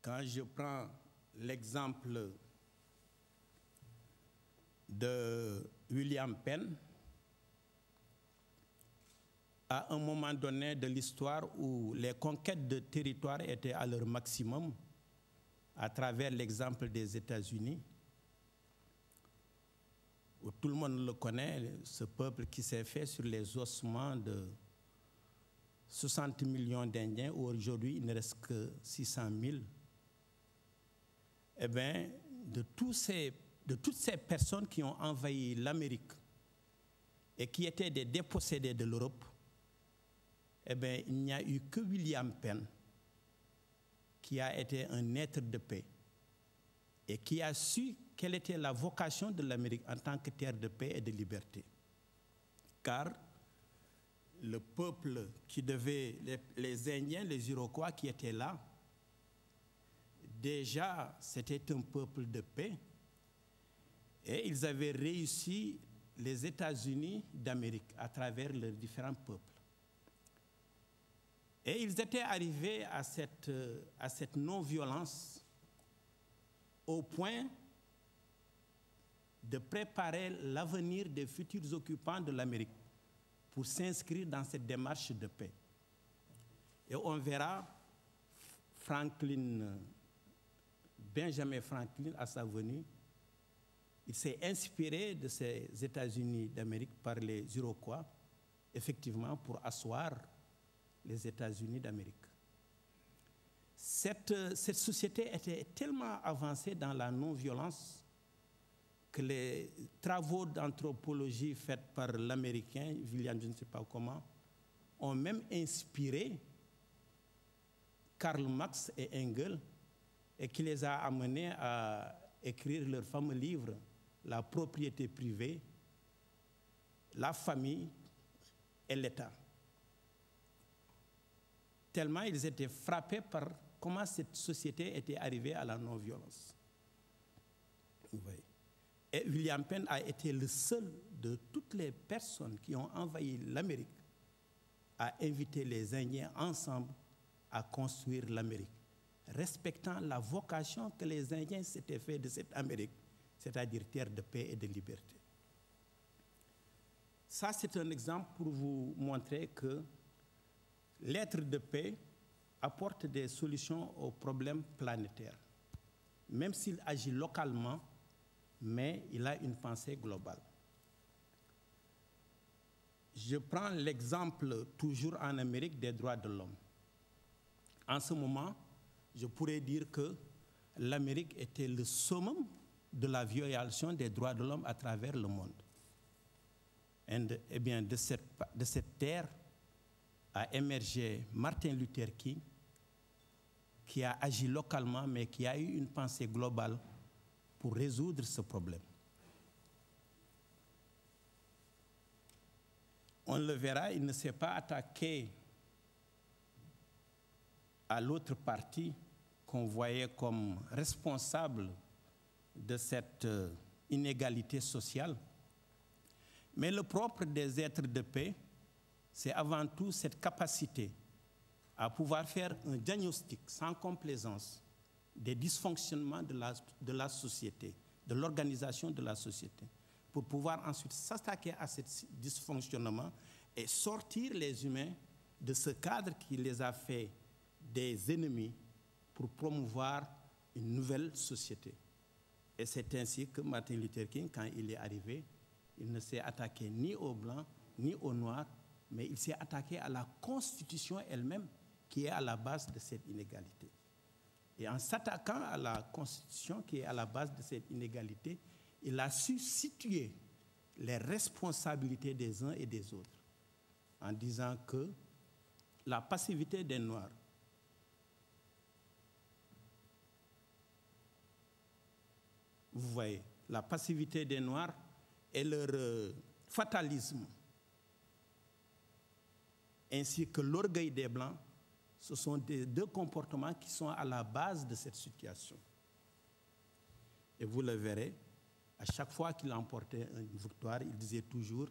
Quand je prends l'exemple de William Penn, à un moment donné de l'histoire où les conquêtes de territoire étaient à leur maximum, à travers l'exemple des États-Unis, où tout le monde le connaît, ce peuple qui s'est fait sur les ossements de 60 millions d'Indiens, où aujourd'hui il ne reste que 600 000. Eh bien, de toutes ces personnes qui ont envahi l'Amérique et qui étaient des dépossédés de l'Europe, eh bien, il n'y a eu que William Penn qui a été un être de paix et qui a su quelle était la vocation de l'Amérique en tant que terre de paix et de liberté. Car le peuple qui devait, les Indiens, les Iroquois qui étaient là, déjà c'était un peuple de paix et ils avaient réussi les États-Unis d'Amérique à travers leurs différents peuples. Et ils étaient arrivés à cette non-violence au point de préparer l'avenir des futurs occupants de l'Amérique pour s'inscrire dans cette démarche de paix. Et on verra Benjamin Franklin, à sa venue, il s'est inspiré de ces États-Unis d'Amérique par les Iroquois, effectivement, pour asseoir les États-Unis d'Amérique. Cette société était tellement avancée dans la non-violence que les travaux d'anthropologie faits par l'Américain, William, je ne sais pas comment, ont même inspiré Karl Marx et Engels et qui les a amenés à écrire leur fameux livre « La propriété privée, la famille et l'État ». Tellement ils étaient frappés par comment cette société était arrivée à la non-violence. Et William Penn a été le seul de toutes les personnes qui ont envahi l'Amérique à inviter les Indiens ensemble à construire l'Amérique, respectant la vocation que les Indiens s'étaient fait de cette Amérique, c'est-à-dire terre de paix et de liberté. Ça, c'est un exemple pour vous montrer que l'être de paix apporte des solutions aux problèmes planétaires, même s'il agit localement, mais il a une pensée globale. Je prends l'exemple, toujours en Amérique, des droits de l'homme. En ce moment, je pourrais dire que l'Amérique était le summum de la violation des droits de l'homme à travers le monde. Eh bien, de cette terre a émergé Martin Luther King, qui a agi localement, mais qui a eu une pensée globale pour résoudre ce problème. On le verra, il ne s'est pas attaqué à l'autre partie qu'on voyait comme responsable de cette inégalité sociale. Mais le propre des êtres de paix, c'est avant tout cette capacité à pouvoir faire un diagnostic sans complaisance des dysfonctionnements de la société, de l'organisation de la société, pour pouvoir ensuite s'attaquer à ce dysfonctionnement et sortir les humains de ce cadre qui les a fait des ennemis pour promouvoir une nouvelle société. Et c'est ainsi que Martin Luther King, quand il est arrivé, il ne s'est attaqué ni aux Blancs, ni aux Noirs, mais il s'est attaqué à la Constitution elle-même, qui est à la base de cette inégalité. Et en s'attaquant à la Constitution, qui est à la base de cette inégalité, il a su situer les responsabilités des uns et des autres, en disant que la passivité des Noirs, vous voyez, la passivité des Noirs et leur fatalisme, ainsi que l'orgueil des Blancs, ce sont des deux comportements qui sont à la base de cette situation. Et vous le verrez, à chaque fois qu'il emportait une victoire, il disait toujours,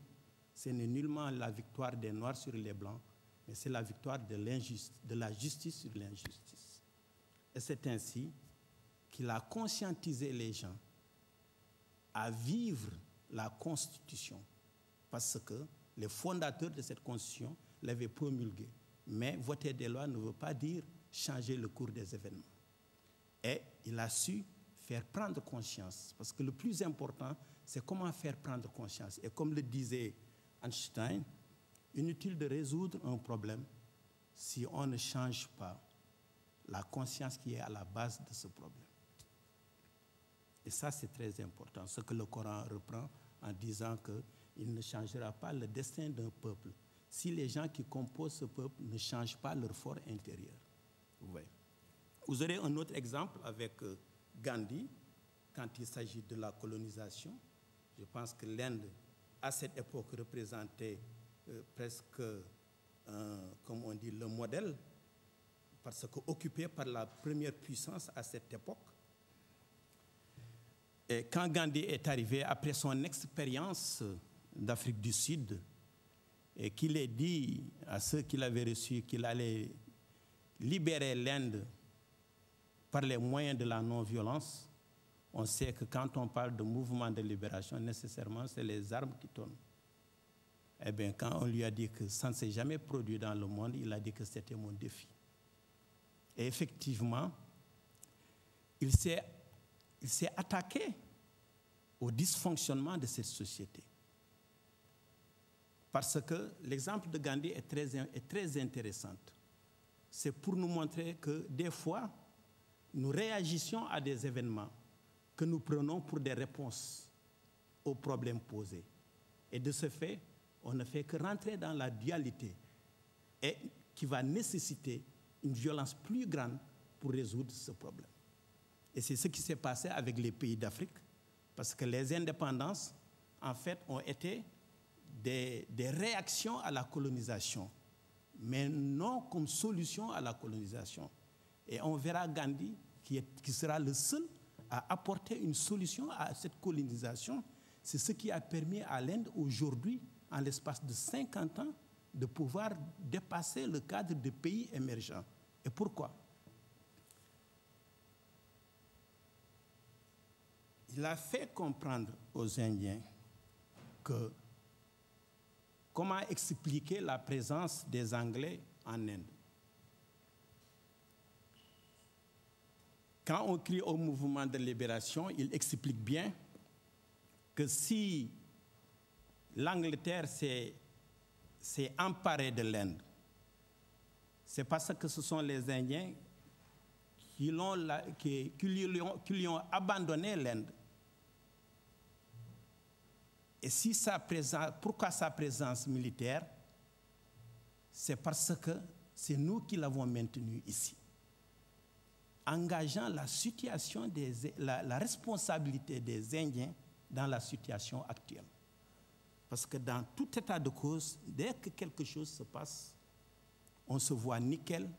ce n'est nullement la victoire des Noirs sur les Blancs, mais c'est la victoire de la justice sur l'injustice. Et c'est ainsi qu'il a conscientisé les gens à vivre la Constitution, parce que les fondateurs de cette Constitution l'avaient promulguée. Mais voter des lois ne veut pas dire changer le cours des événements. Et il a su faire prendre conscience, parce que le plus important, c'est comment faire prendre conscience. Et comme le disait Einstein, inutile de résoudre un problème si on ne change pas la conscience qui est à la base de ce problème. Et ça, c'est très important, ce que le Coran reprend en disant qu'il ne changera pas le destin d'un peuple si les gens qui composent ce peuple ne changent pas leur fort intérieur. Vous voyez. Vous aurez un autre exemple avec Gandhi, quand il s'agit de la colonisation. Je pense que l'Inde, à cette époque, représentait presque, comme on dit, le modèle, parce qu'occupé par la première puissance à cette époque. Et quand Gandhi est arrivé, après son expérience d'Afrique du Sud, et qu'il ait dit à ceux qui l'avaient reçu qu'il allait libérer l'Inde par les moyens de la non-violence, on sait que quand on parle de mouvement de libération, nécessairement, c'est les armes qui tournent. Eh bien, quand on lui a dit que ça ne s'est jamais produit dans le monde, il a dit que c'était mon défi. Et effectivement, il s'est attaqué au dysfonctionnement de cette société. Parce que l'exemple de Gandhi est très intéressant. C'est pour nous montrer que des fois, nous réagissons à des événements que nous prenons pour des réponses aux problèmes posés. Et de ce fait, on ne fait que rentrer dans la dualité et qui va nécessiter une violence plus grande pour résoudre ce problème. Et c'est ce qui s'est passé avec les pays d'Afrique, parce que les indépendances, en fait, ont été des réactions à la colonisation, mais non comme solution à la colonisation. Et on verra Gandhi qui sera le seul à apporter une solution à cette colonisation. C'est ce qui a permis à l'Inde aujourd'hui, en l'espace de 50 ans, de pouvoir dépasser le cadre des pays émergents. Et pourquoi? Il a fait comprendre aux Indiens que comment expliquer la présence des Anglais en Inde. Quand on crie au mouvement de libération, il explique bien que si l'Angleterre s'est emparée de l'Inde, c'est parce que ce sont les Indiens qui lui ont abandonné l'Inde. Et si pourquoi sa présence militaire? C'est parce que c'est nous qui l'avons maintenue ici, engageant la responsabilité des Indiens dans la situation actuelle. Parce que dans tout état de cause, dès que quelque chose se passe, on se voit nickel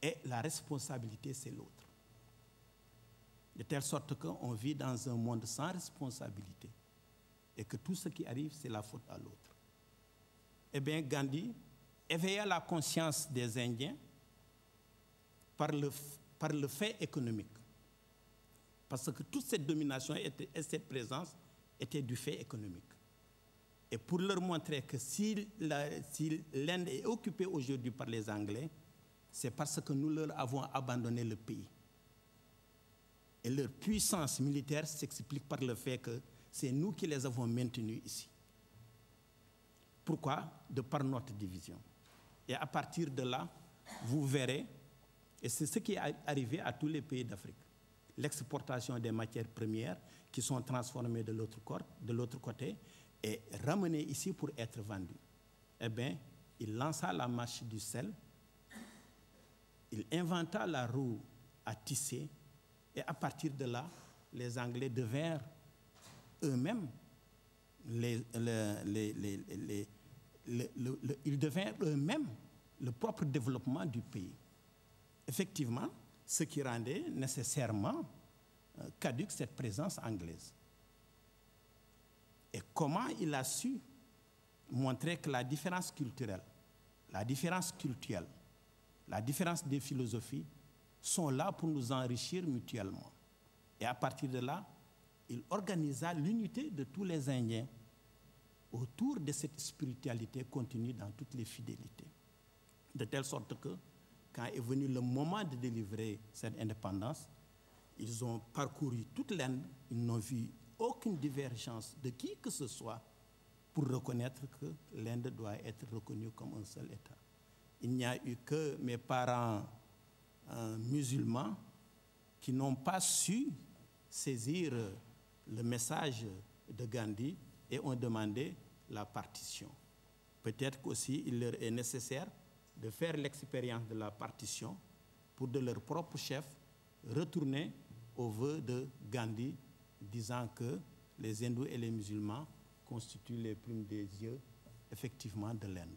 et la responsabilité, c'est l'autre. De telle sorte qu'on vit dans un monde sans responsabilité et que tout ce qui arrive, c'est la faute à l'autre. Eh bien, Gandhi éveilla la conscience des Indiens par le fait économique. Parce que toute cette domination et cette présence étaient du fait économique. Et pour leur montrer que si l'Inde est occupée aujourd'hui par les Anglais, c'est parce que nous leur avons abandonné le pays. Et leur puissance militaire s'explique par le fait que c'est nous qui les avons maintenus ici. Pourquoi? De par notre division. Et à partir de là, vous verrez, et c'est ce qui est arrivé à tous les pays d'Afrique, l'exportation des matières premières qui sont transformées de l'autre côté et ramenées ici pour être vendues. Eh bien, il lança la marche du sel, il inventa la roue à tisser, et à partir de là, les Anglais devinrent eux-mêmes ils devinrent eux-mêmes le propre développement du pays. Effectivement, ce qui rendait nécessairement caduque cette présence anglaise. Et comment il a su montrer que la différence culturelle, la différence culturelle, la différence des philosophies sont là pour nous enrichir mutuellement. Et à partir de là, il organisa l'unité de tous les Indiens autour de cette spiritualité contenue dans toutes les fidélités. De telle sorte que, quand est venu le moment de délivrer cette indépendance, ils ont parcouru toute l'Inde, ils n'ont vu aucune divergence de qui que ce soit pour reconnaître que l'Inde doit être reconnue comme un seul État. Il n'y a eu que mes parents musulmans qui n'ont pas su saisir le message de Gandhi et ont demandé la partition. Peut-être qu'aussi il leur est nécessaire de faire l'expérience de la partition pour de leur propre chef retourner au vœu de Gandhi, disant que les hindous et les musulmans constituent les plumes des yeux, effectivement, de l'Inde.